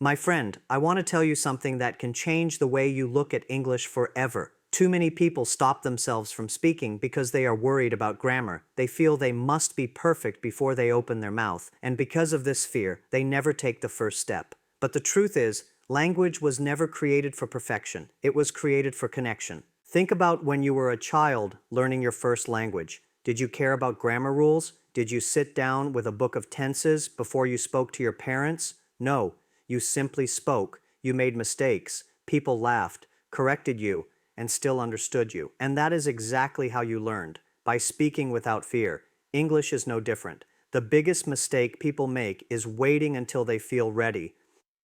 My friend, I want to tell you something that can change the way you look at English forever. Too many people stop themselves from speaking because they are worried about grammar. They feel they must be perfect before they open their mouth, and because of this fear, they never take the first step. But the truth is, language was never created for perfection. It was created for connection. Think about when you were a child learning your first language. Did you care about grammar rules? Did you sit down with a book of tenses before you spoke to your parents? No. You simply spoke, you made mistakes, people laughed, corrected you, and still understood you. And that is exactly how you learned, by speaking without fear. English is no different. The biggest mistake people make is waiting until they feel ready.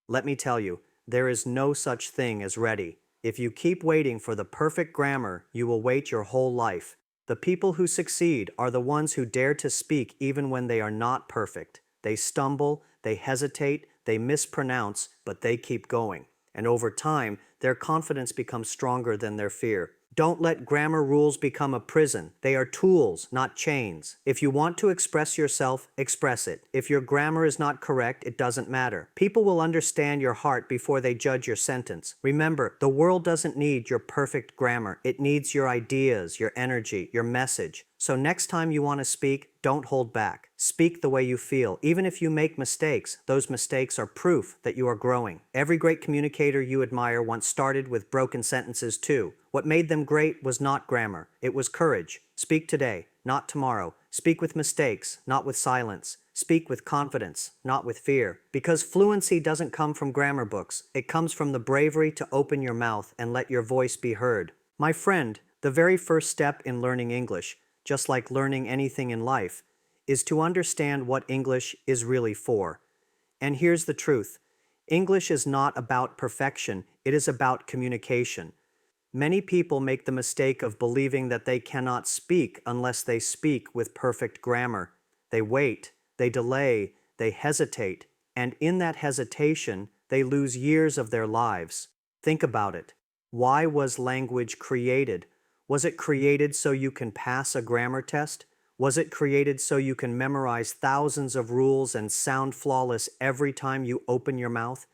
Let me tell you, there is no such thing as ready. If you keep waiting for the perfect grammar, you will wait your whole life. The people who succeed are the ones who dare to speak even when they are not perfect. They stumble, they hesitate, they mispronounce, but they keep going. And over time, their confidence becomes stronger than their fear. Don't let grammar rules become a prison. They are tools, not chains. If you want to express yourself, express it. If your grammar is not correct, it doesn't matter. People will understand your heart before they judge your sentence. Remember, the world doesn't need your perfect grammar. It needs your ideas, your energy, your message. So next time you want to speak, don't hold back. Speak the way you feel. Even if you make mistakes, those mistakes are proof that you are growing. Every great communicator you admire once started with broken sentences too. What made them great was not grammar. It was courage. Speak today, not tomorrow. Speak with mistakes, not with silence. Speak with confidence, not with fear. Because fluency doesn't come from grammar books. It comes from the bravery to open your mouth and let your voice be heard. My friend, the very first step in learning English, just like learning anything in life, is to understand what English is really for. And here's the truth. English is not about perfection, it is about communication. Many people make the mistake of believing that they cannot speak unless they speak with perfect grammar. They wait, they delay, they hesitate, and in that hesitation, they lose years of their lives. Think about it. Why was language created? Was it created so you can pass a grammar test? Was it created so you can memorize thousands of rules and sound flawless every time you open your mouth?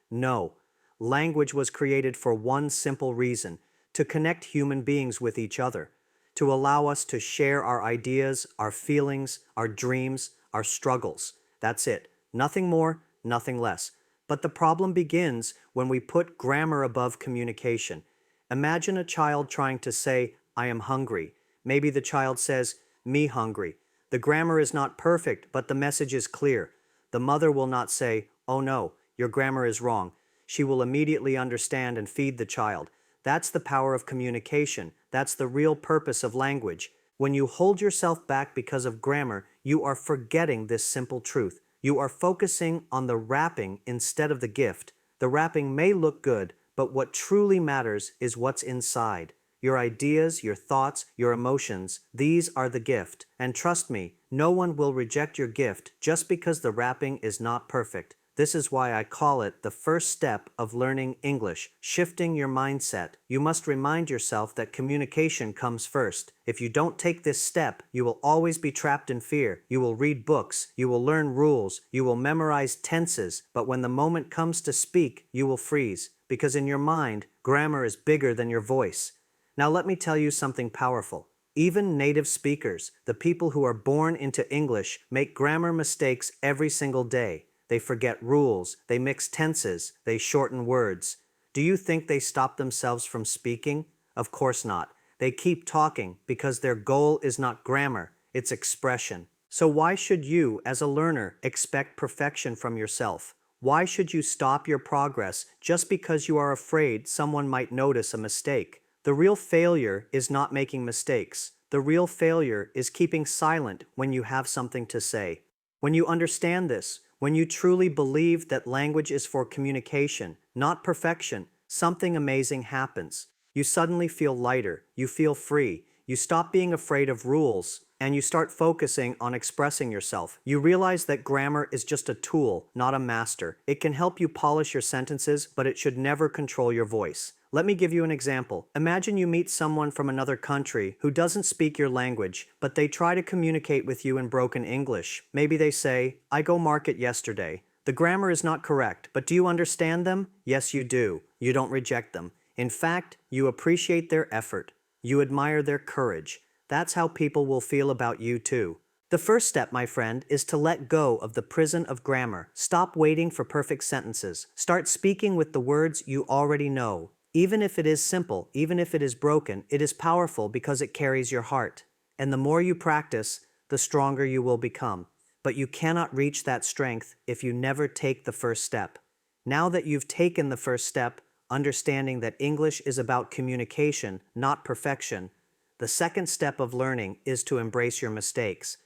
No. Language was created for one simple reason: to connect human beings with each other, to allow us to share our ideas, our feelings, our dreams, our struggles. That's it. Nothing more, nothing less. But the problem begins when we put grammar above communication. Imagine a child trying to say, "I am hungry." Maybe the child says, "Me hungry." The grammar is not perfect, but the message is clear. The mother will not say, "Oh no, your grammar is wrong." She will immediately understand and feed the child. That's the power of communication. That's the real purpose of language. When you hold yourself back because of grammar, you are forgetting this simple truth. You are focusing on the wrapping instead of the gift. The wrapping may look good, but what truly matters is what's inside. Your ideas, your thoughts, your emotions, these are the gift. And trust me, no one will reject your gift just because the wrapping is not perfect. This is why I call it the first step of learning English, shifting your mindset. You must remind yourself that communication comes first. If you don't take this step, you will always be trapped in fear. You will read books, you will learn rules, you will memorize tenses, but when the moment comes to speak, you will freeze. Because in your mind, grammar is bigger than your voice. Now let me tell you something powerful. Even native speakers, the people who are born into English, make grammar mistakes every single day. They forget rules, they mix tenses, they shorten words. Do you think they stop themselves from speaking? Of course not. They keep talking because their goal is not grammar, it's expression. So why should you, as a learner, expect perfection from yourself? Why should you stop your progress just because you are afraid someone might notice a mistake? The real failure is not making mistakes. The real failure is keeping silent when you have something to say. When you understand this, when you truly believe that language is for communication, not perfection, something amazing happens. You suddenly feel lighter, you feel free, you stop being afraid of rules, and you start focusing on expressing yourself. You realize that grammar is just a tool, not a master. It can help you polish your sentences, but it should never control your voice. Let me give you an example. Imagine you meet someone from another country who doesn't speak your language, but they try to communicate with you in broken English. Maybe they say, "I go market yesterday." The grammar is not correct, but do you understand them? Yes, you do. You don't reject them. In fact, you appreciate their effort. You admire their courage. That's how people will feel about you too. The first step, my friend, is to let go of the prison of grammar. Stop waiting for perfect sentences. Start speaking with the words you already know. Even if it is simple, even if it is broken, it is powerful because it carries your heart. And the more you practice, the stronger you will become. But you cannot reach that strength if you never take the first step. Now that you've taken the first step, understanding that English is about communication, not perfection, the second step of learning is to embrace your mistakes.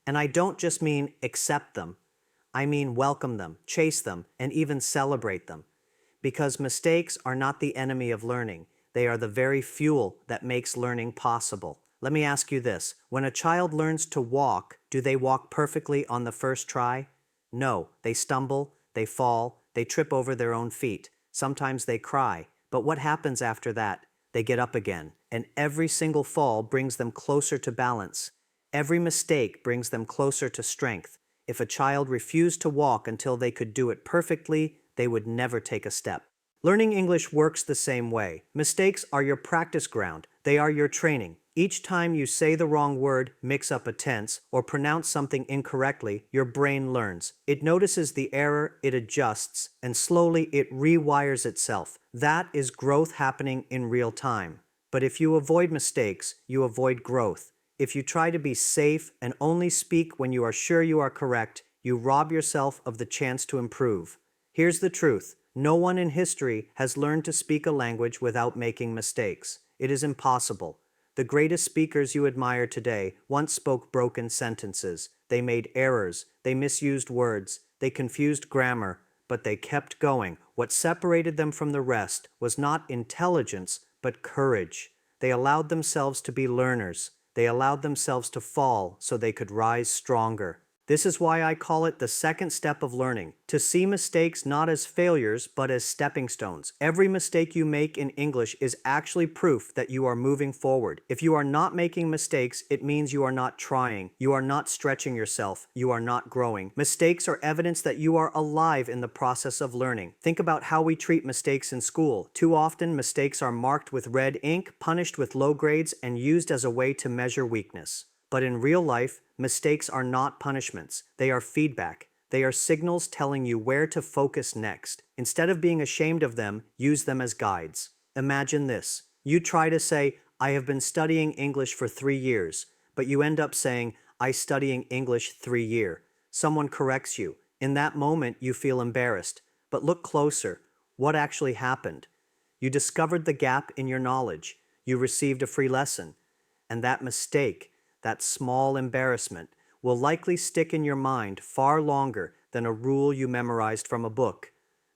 And I don't just mean accept them. I mean welcome them, chase them, and even celebrate them. Because mistakes are not the enemy of learning. They are the very fuel that makes learning possible. Let me ask you this. When a child learns to walk, do they walk perfectly on the first try? No, they stumble, they fall, they trip over their own feet. Sometimes they cry. But what happens after that? They get up again, and every single fall brings them closer to balance. Every mistake brings them closer to strength. If a child refused to walk until they could do it perfectly, they would never take a step. Learning English works the same way. Mistakes are your practice ground. They are your training. Each time you say the wrong word, mix up a tense, or pronounce something incorrectly, your brain learns. It notices the error, it adjusts, and slowly it rewires itself. That is growth happening in real time. But if you avoid mistakes, you avoid growth. If you try to be safe and only speak when you are sure you are correct, you rob yourself of the chance to improve. Here's the truth. No one in history has learned to speak a language without making mistakes. It is impossible. The greatest speakers you admire today once spoke broken sentences. They made errors. They misused words. They confused grammar. But they kept going. What separated them from the rest was not intelligence, but courage. They allowed themselves to be learners. They allowed themselves to fall so they could rise stronger. This is why I call it the second step of learning, to see mistakes not as failures but as stepping stones. Every mistake you make in English is actually proof that you are moving forward. If you are not making mistakes, it means you are not trying, you are not stretching yourself, you are not growing. Mistakes are evidence that you are alive in the process of learning. Think about how we treat mistakes in school. Too often, mistakes are marked with red ink, punished with low grades, and used as a way to measure weakness. But in real life, mistakes are not punishments. They are feedback. They are signals telling you where to focus next. Instead of being ashamed of them, use them as guides. Imagine this. You try to say, I have been studying English for 3 years, but you end up saying, I studying English 3 year. Someone corrects you. In that moment, you feel embarrassed. But look closer. What actually happened? You discovered the gap in your knowledge. You received a free lesson. And that mistake, that small embarrassment, will likely stick in your mind far longer than a rule you memorized from a book.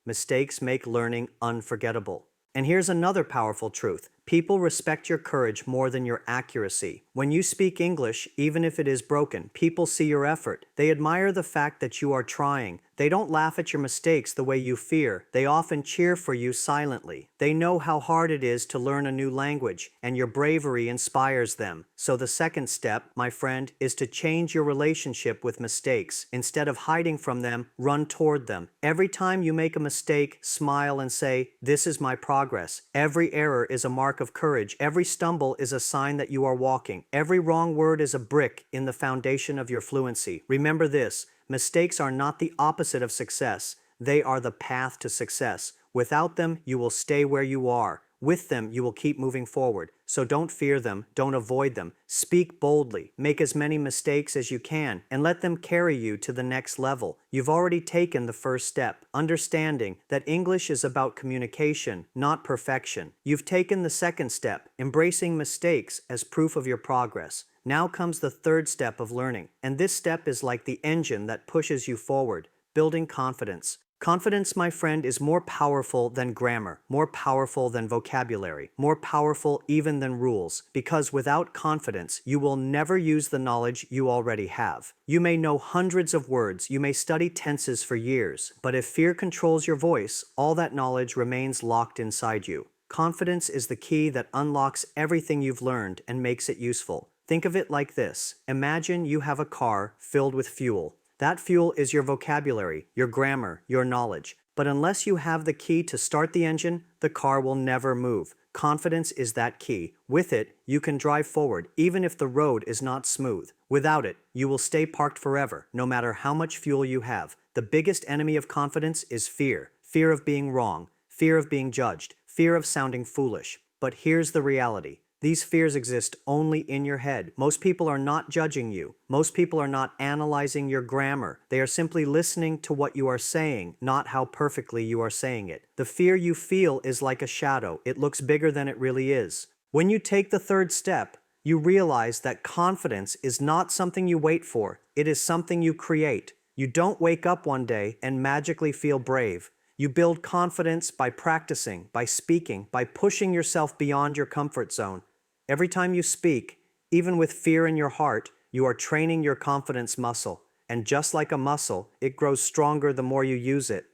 Mistakes make learning unforgettable. And here's another powerful truth. People respect your courage more than your accuracy. When you speak English, even if it is broken, people see your effort. They admire the fact that you are trying. They don't laugh at your mistakes the way you fear. They often cheer for you silently. They know how hard it is to learn a new language, and your bravery inspires them. So the second step, my friend, is to change your relationship with mistakes. Instead of hiding from them, run toward them. Every time you make a mistake, smile and say, "This is my progress." Every error is a mark of courage. Every stumble is a sign that you are walking. Every wrong word is a brick in the foundation of your fluency. Remember this, mistakes are not the opposite of success. They are the path to success. Without them, you will stay where you are. With them, you will keep moving forward. So don't fear them, don't avoid them. Speak boldly, make as many mistakes as you can, and let them carry you to the next level. You've already taken the first step, understanding that English is about communication, not perfection. You've taken the second step, embracing mistakes as proof of your progress. Now comes the third step of learning, and this step is like the engine that pushes you forward, building confidence. Confidence, my friend, is more powerful than grammar, more powerful than vocabulary, more powerful even than rules, because without confidence, you will never use the knowledge you already have. You may know hundreds of words, you may study tenses for years, but if fear controls your voice, all that knowledge remains locked inside you. Confidence is the key that unlocks everything you've learned and makes it useful. Think of it like this. Imagine you have a car filled with fuel. That fuel is your vocabulary, your grammar, your knowledge. But unless you have the key to start the engine, the car will never move. Confidence is that key. With it, you can drive forward, even if the road is not smooth. Without it, you will stay parked forever, no matter how much fuel you have. The biggest enemy of confidence is fear. Fear of being wrong, fear of being judged, fear of sounding foolish. But here's the reality. These fears exist only in your head. Most people are not judging you. Most people are not analyzing your grammar. They are simply listening to what you are saying, not how perfectly you are saying it. The fear you feel is like a shadow. It looks bigger than it really is. When you take the third step, you realize that confidence is not something you wait for. It is something you create. You don't wake up one day and magically feel brave. You build confidence by practicing, by speaking, by pushing yourself beyond your comfort zone. Every time you speak, even with fear in your heart, you are training your confidence muscle. And just like a muscle, it grows stronger the more you use it.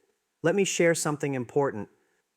Let me share something important.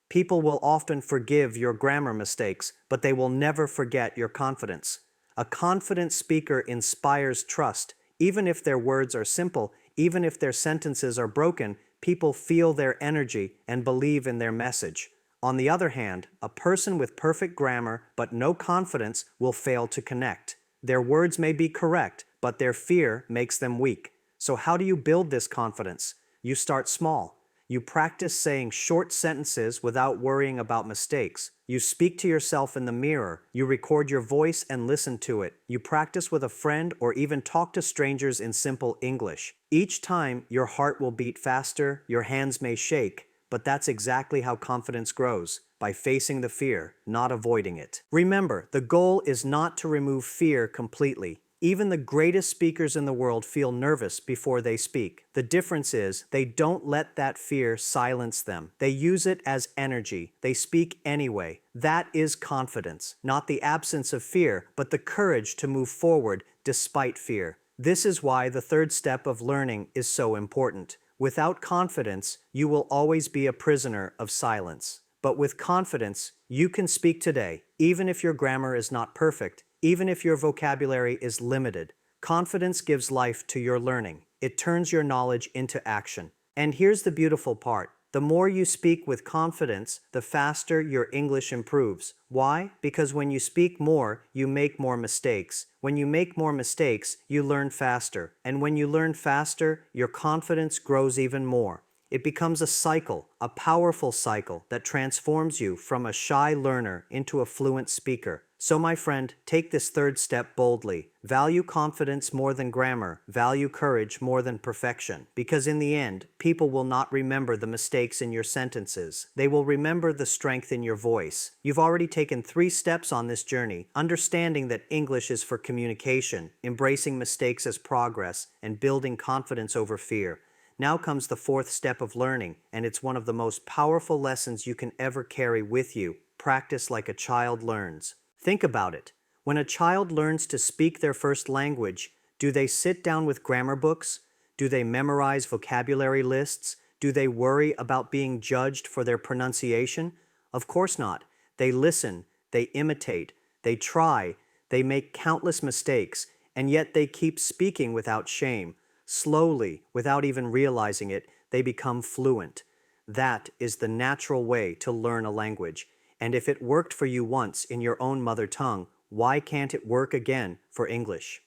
People will often forgive your grammar mistakes, but they will never forget your confidence. A confident speaker inspires trust. Even if their words are simple, even if their sentences are broken, people feel their energy and believe in their message. On the other hand, a person with perfect grammar but no confidence will fail to connect. Their words may be correct, but their fear makes them weak. So how do you build this confidence? You start small. You practice saying short sentences without worrying about mistakes. You speak to yourself in the mirror. You record your voice and listen to it. You practice with a friend or even talk to strangers in simple English. Each time, your heart will beat faster, your hands may shake, but that's exactly how confidence grows, by facing the fear, not avoiding it. Remember, the goal is not to remove fear completely. Even the greatest speakers in the world feel nervous before they speak. The difference is they don't let that fear silence them. They use it as energy. They speak anyway. That is confidence, not the absence of fear, but the courage to move forward despite fear. This is why the third step of learning is so important. Without confidence, you will always be a prisoner of silence. But with confidence, you can speak today, even if your grammar is not perfect, even if your vocabulary is limited. Confidence gives life to your learning. It turns your knowledge into action. And here's the beautiful part. The more you speak with confidence, the faster your English improves. Why? Because when you speak more, you make more mistakes. When you make more mistakes, you learn faster. And when you learn faster, your confidence grows even more. It becomes a cycle, a powerful cycle that transforms you from a shy learner into a fluent speaker. So my friend, take this third step boldly. Value confidence more than grammar. Value courage more than perfection. Because in the end, people will not remember the mistakes in your sentences. They will remember the strength in your voice. You've already taken 3 steps on this journey, understanding that English is for communication, embracing mistakes as progress, and building confidence over fear. Now comes the 4th step of learning, and it's one of the most powerful lessons you can ever carry with you. Practice like a child learns. Think about it. When a child learns to speak their first language, do they sit down with grammar books? Do they memorize vocabulary lists? Do they worry about being judged for their pronunciation? Of course not. They listen, they imitate, they try, they make countless mistakes, and yet they keep speaking without shame. Slowly, without even realizing it, they become fluent. That is the natural way to learn a language. And if it worked for you once in your own mother tongue, why can't it work again for English?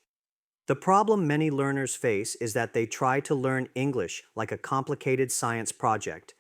The problem many learners face is that they try to learn English like a complicated science project.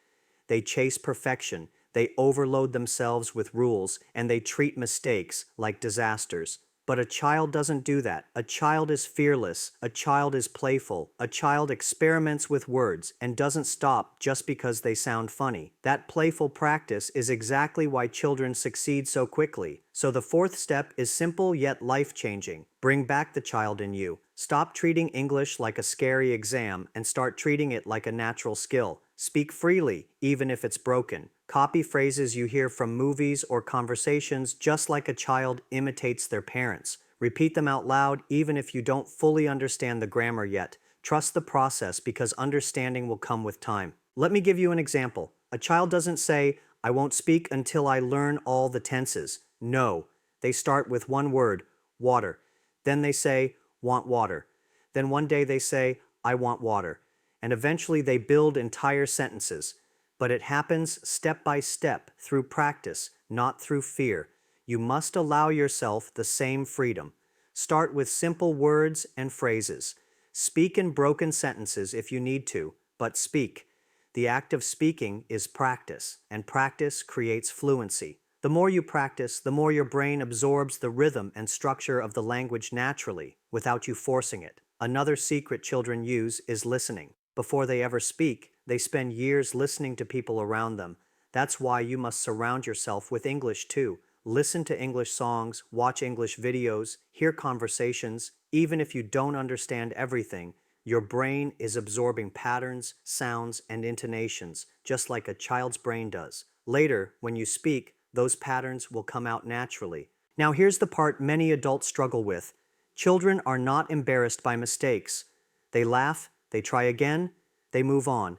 They chase perfection, they overload themselves with rules, and they treat mistakes like disasters. But a child doesn't do that. A child is fearless, a child is playful, a child experiments with words and doesn't stop just because they sound funny. That playful practice is exactly why children succeed so quickly. So the 4th step is simple yet life-changing. Bring back the child in you. Stop treating English like a scary exam and start treating it like a natural skill. Speak freely, even if it's broken. Copy phrases you hear from movies or conversations just like a child imitates their parents. Repeat them out loud even if you don't fully understand the grammar yet. Trust the process because understanding will come with time. Let me give you an example. A child doesn't say, "I won't speak until I learn all the tenses." No, they start with one word, water. Then they say, "want water." Then one day they say, I want water. And eventually they build entire sentences. But it happens step by step through practice, not through fear. You must allow yourself the same freedom. Start with simple words and phrases. Speak in broken sentences if you need to, but speak. The act of speaking is practice, and practice creates fluency. The more you practice, the more your brain absorbs the rhythm and structure of the language naturally, without you forcing it. Another secret children use is listening. Before they ever speak, they spend years listening to people around them. That's why you must surround yourself with English too. Listen to English songs, watch English videos, hear conversations. Even if you don't understand everything, your brain is absorbing patterns, sounds, and intonations, just like a child's brain does. Later, when you speak, those patterns will come out naturally. Now here's the part many adults struggle with. Children are not embarrassed by mistakes. They laugh, they try again, they move on.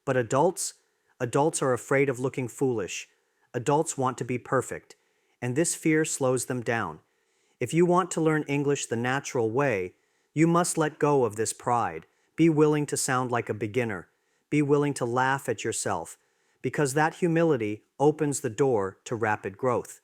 But adults are afraid of looking foolish. Adults want to be perfect, and this fear slows them down. If you want to learn English the natural way, you must let go of this pride. Be willing to sound like a beginner. Be willing to laugh at yourself, because that humility opens the door to rapid growth.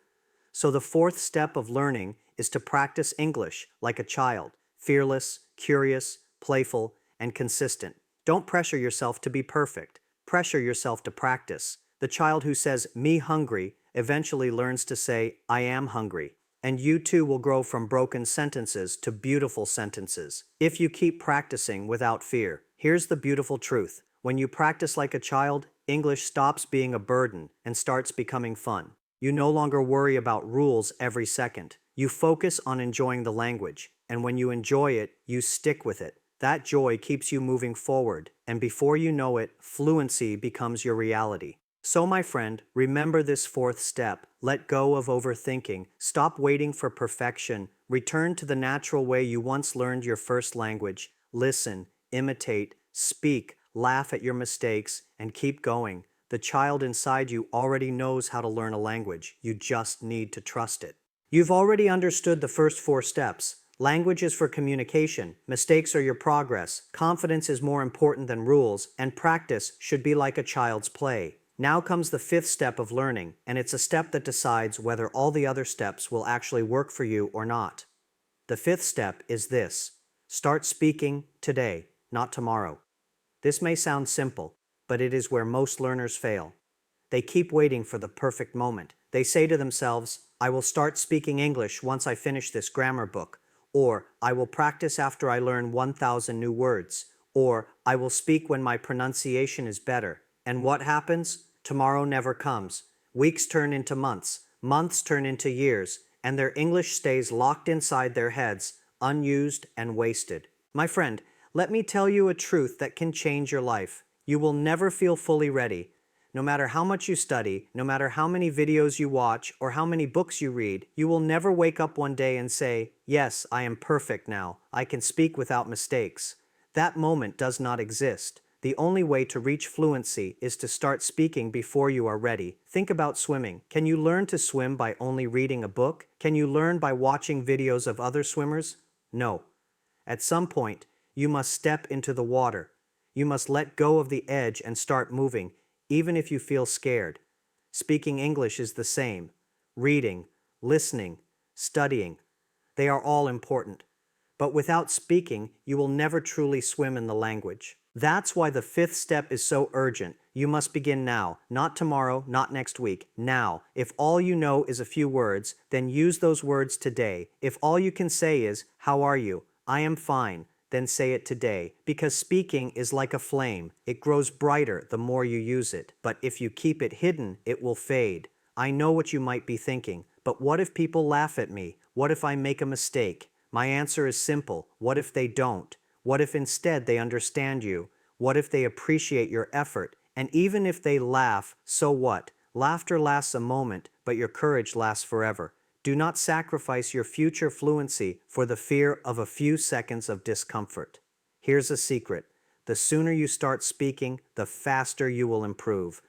So the fourth step of learning is to practice English like a child, fearless, curious, playful, and consistent. Don't pressure yourself to be perfect. Pressure yourself to practice. The child who says, "me hungry," eventually learns to say, "I am hungry." And you too will grow from broken sentences to beautiful sentences, if you keep practicing without fear. Here's the beautiful truth. When you practice like a child, English stops being a burden and starts becoming fun. You no longer worry about rules every second. You focus on enjoying the language, and when you enjoy it, you stick with it. That joy keeps you moving forward, and before you know it, fluency becomes your reality. So, my friend, remember this fourth step. Let go of overthinking. Stop waiting for perfection. Return to the natural way you once learned your first language. Listen, imitate, speak, laugh at your mistakes, and keep going. The child inside you already knows how to learn a language. You just need to trust it. You've already understood the first four steps. Language is for communication, mistakes are your progress, confidence is more important than rules, and practice should be like a child's play. Now comes the fifth step of learning, and it's a step that decides whether all the other steps will actually work for you or not. The fifth step is this: start speaking today, not tomorrow. This may sound simple, but it is where most learners fail. They keep waiting for the perfect moment. They say to themselves, "I will start speaking English once I finish this grammar book," or "I will practice after I learn 1,000 new words," or "I will speak when my pronunciation is better." And what happens? Tomorrow never comes. Weeks turn into months, months turn into years, and their English stays locked inside their heads, unused and wasted. My friend, let me tell you a truth that can change your life. You will never feel fully ready. No matter how much you study, no matter how many videos you watch, or how many books you read, you will never wake up one day and say, "Yes, I am perfect now. I can speak without mistakes." That moment does not exist. The only way to reach fluency is to start speaking before you are ready. Think about swimming. Can you learn to swim by only reading a book? Can you learn by watching videos of other swimmers? No. At some point, you must step into the water. You must let go of the edge and start moving, even if you feel scared. Speaking English is the same. Reading, listening, studying, they are all important. But without speaking, you will never truly swim in the language. That's why the fifth step is so urgent. You must begin now, not tomorrow, not next week, now. If all you know is a few words, then use those words today. If all you can say is, "How are you? I am fine," then say it today. Because speaking is like a flame. It grows brighter the more you use it. But if you keep it hidden, it will fade. I know what you might be thinking, but what if people laugh at me? What if I make a mistake? My answer is simple. What if they don't? What if instead they understand you? What if they appreciate your effort? And even if they laugh, so what? Laughter lasts a moment, but your courage lasts forever. Do not sacrifice your future fluency for the fear of a few seconds of discomfort. Here's a secret. The sooner you start speaking, the faster you will improve.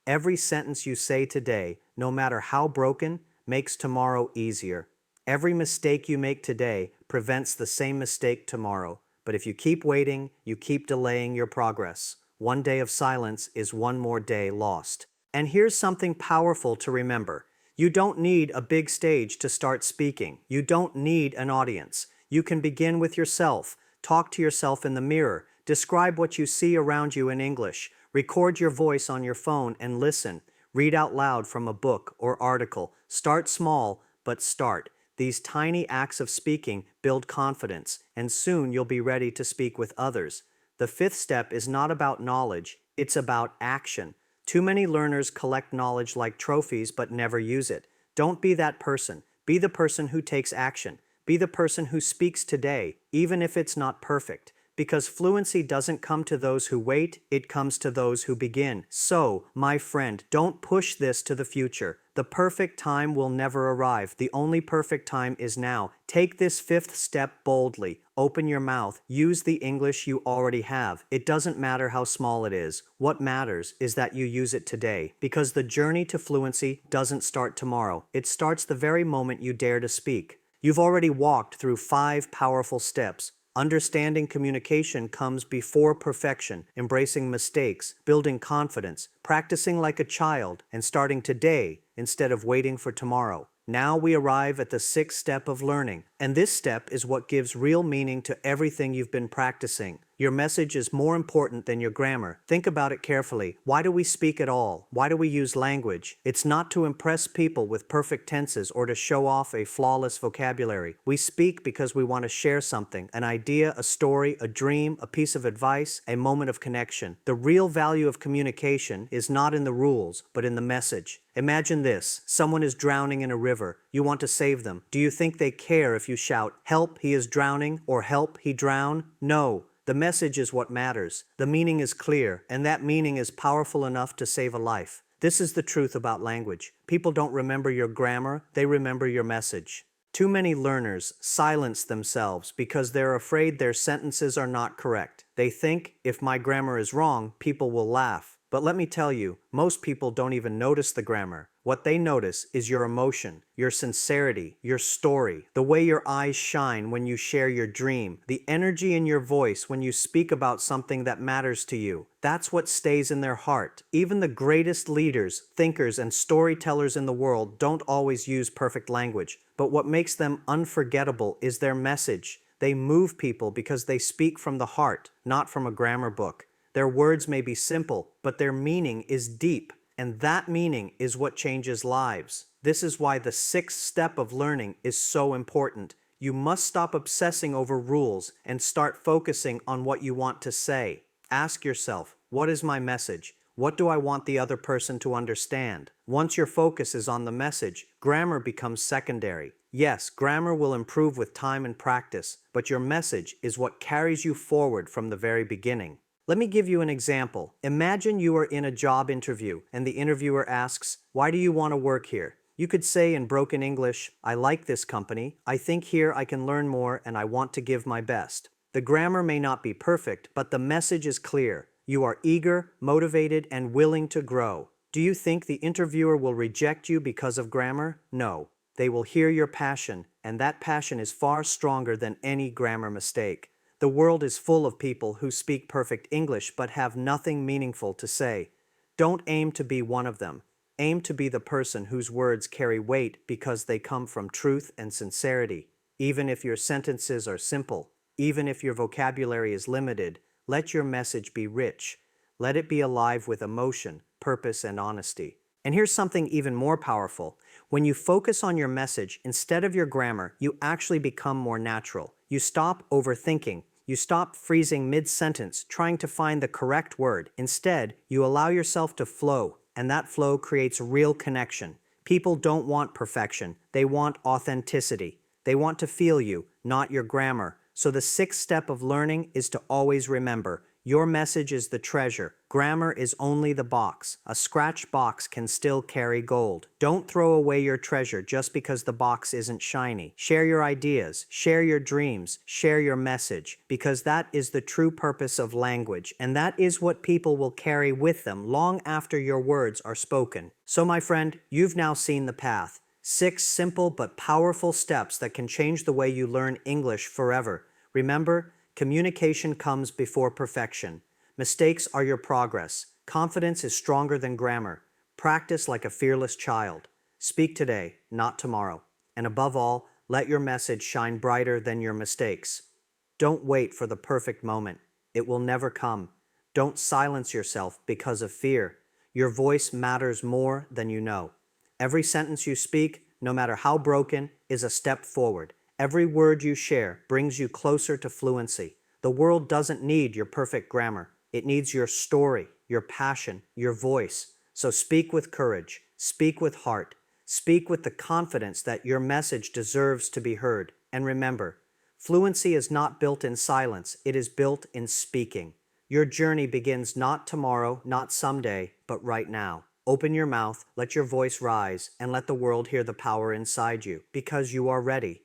Every sentence you say today, no matter how broken, makes tomorrow easier. Every mistake you make today prevents the same mistake tomorrow. But if you keep waiting, you keep delaying your progress. One day of silence is one more day lost. And here's something powerful to remember. You don't need a big stage to start speaking. You don't need an audience. You can begin with yourself. Talk to yourself in the mirror. Describe what you see around you in English. Record your voice on your phone and listen. Read out loud from a book or article. Start small, but start. These tiny acts of speaking build confidence, and soon you'll be ready to speak with others. The fifth step is not about knowledge, it's about action. Too many learners collect knowledge like trophies but never use it. Don't be that person. Be the person who takes action. Be the person who speaks today, even if it's not perfect. Because fluency doesn't come to those who wait, it comes to those who begin. So, my friend, don't push this to the future. The perfect time will never arrive. The only perfect time is now. Take this fifth step boldly. Open your mouth. Use the English you already have. It doesn't matter how small it is. What matters is that you use it today. Because the journey to fluency doesn't start tomorrow. It starts the very moment you dare to speak. You've already walked through 5 powerful steps. Understanding communication comes before perfection, embracing mistakes, building confidence, practicing like a child, and starting today instead of waiting for tomorrow. Now we arrive at the 6th step of learning, and this step is what gives real meaning to everything you've been practicing. Your message is more important than your grammar. Think about it carefully. Why do we speak at all? Why do we use language? It's not to impress people with perfect tenses or to show off a flawless vocabulary. We speak because we want to share something, an idea, a story, a dream, a piece of advice, a moment of connection. The real value of communication is not in the rules, but in the message. Imagine this. Someone is drowning in a river. You want to save them. Do you think they care if you shout, "Help, he is drowning," or "Help, he drown"? No. The message is what matters. The meaning is clear, and that meaning is powerful enough to save a life. This is the truth about language. People don't remember your grammar, they remember your message. Too many learners silence themselves because they're afraid their sentences are not correct. They think, if my grammar is wrong, people will laugh. But let me tell you, most people don't even notice the grammar. What they notice is your emotion, your sincerity, your story, the way your eyes shine when you share your dream, the energy in your voice when you speak about something that matters to you. That's what stays in their heart. Even the greatest leaders, thinkers, and storytellers in the world don't always use perfect language. But what makes them unforgettable is their message. They move people because they speak from the heart, not from a grammar book. Their words may be simple, but their meaning is deep, and that meaning is what changes lives. This is why the 6th step of learning is so important. You must stop obsessing over rules and start focusing on what you want to say. Ask yourself, what is my message? What do I want the other person to understand? Once your focus is on the message, grammar becomes secondary. Yes, grammar will improve with time and practice, but your message is what carries you forward from the very beginning. Let me give you an example. Imagine you are in a job interview and the interviewer asks, "Why do you want to work here?" You could say in broken English, "I like this company, I think here I can learn more, and I want to give my best." The grammar may not be perfect, but the message is clear. You are eager, motivated, and willing to grow. Do you think the interviewer will reject you because of grammar? No. They will hear your passion, and that passion is far stronger than any grammar mistake. The world is full of people who speak perfect English but have nothing meaningful to say. Don't aim to be one of them. Aim to be the person whose words carry weight because they come from truth and sincerity. Even if your sentences are simple, even if your vocabulary is limited, let your message be rich. Let it be alive with emotion, purpose, and honesty. And here's something even more powerful. When you focus on your message instead of your grammar, you actually become more natural. You stop overthinking. You stop freezing mid-sentence trying to find the correct word. Instead, you allow yourself to flow, and that flow creates real connection. People don't want perfection. They want authenticity. They want to feel you, not your grammar. So the 6th step of learning is to always remember, your message is the treasure. Grammar is only the box. A scratched box can still carry gold. Don't throw away your treasure just because the box isn't shiny. Share your ideas, share your dreams, share your message, because that is the true purpose of language, and that is what people will carry with them long after your words are spoken. So my friend, you've now seen the path. 6 simple but powerful steps that can change the way you learn English forever. Remember, Communication comes before perfection. Mistakes are your progress. Confidence is stronger than grammar. Practice like a fearless child. Speak today, not tomorrow. And above all, let your message shine brighter than your mistakes. Don't wait for the perfect moment. It will never come. Don't silence yourself because of fear. Your voice matters more than you know. Every sentence you speak, no matter how broken, is a step forward. Every word you share brings you closer to fluency. The world doesn't need your perfect grammar. It needs your story, your passion, your voice. So speak with courage, speak with heart, speak with the confidence that your message deserves to be heard. And remember, fluency is not built in silence, it is built in speaking. Your journey begins not tomorrow, not someday, but right now. Open your mouth, let your voice rise, and let the world hear the power inside you, because you are ready.